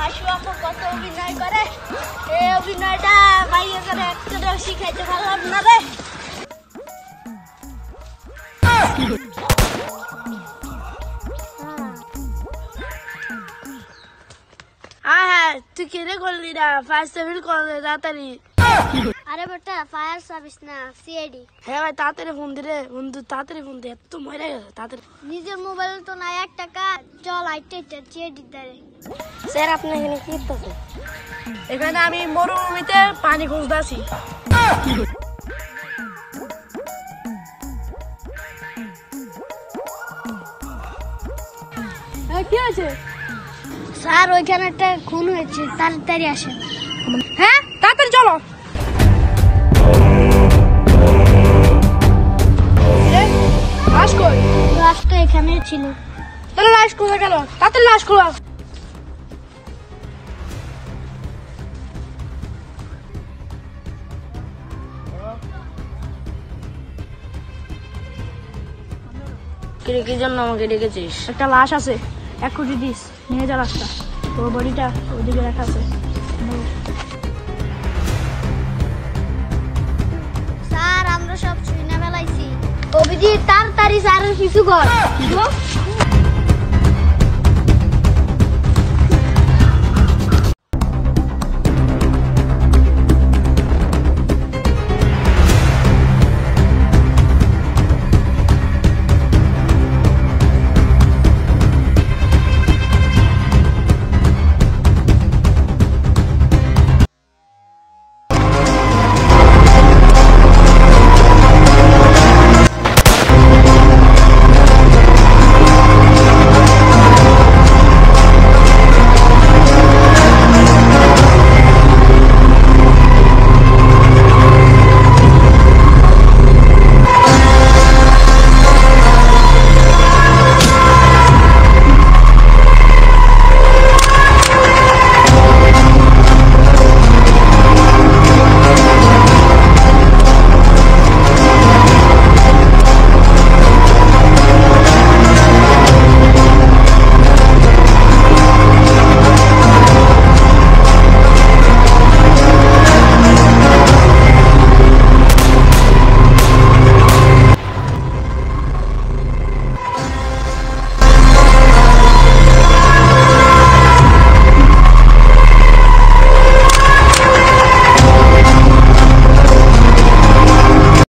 হাসু আপু কত অভিনয় করে, এই অভিনয়টা ভাইয়া করে একটু শিখাইতে পারলাম না রে। হ্যাঁ, তুই কেনে করলি না? ফায়ার সার্ভিস করলে তাড়াতাড়ি। আরে বেটা, ফায়ার সার্ভিস না, সিআইডি। হ্যাঁ ভাই, তাড়াতাড়ি ফোন দে রে বন্ধু, তাড়াতাড়ি ফোন দে, এত মরে গেছে তাড়াতাড়ি। নিজের মোবাইল তো না 1 টাকা, চল আইতে সিআইডি দাঁড়ে। স্যার আপনি এখানে কি করতেছেন? এখানে আমি মরুভূমিতে পানি খুঁজতেছি। কি হয়েছে স্যার? ওইখানে একটা খুন হয়েছে, তাড়াতাড়ি আসেন। হ্যাঁ, তাড়াতাড়ি চলো। লাশ কই? লাশ তো এখানে ছিল। তাহলে লাশ কোথায় গেল? তাড়াতাড়ি লাশ খোলো। কি জন্য আমাকে ডেকেছিস? একটা লাশ আছে, 1 কোটি দিস, নিয়ে যা লাশটা। তোর বডিটা ওদিকে রাখা আছে। স্যার আমরা সব শুনে ফেলাইছি। অভিজিৎ তাড়াতাড়ি স্যারের পিছু কর।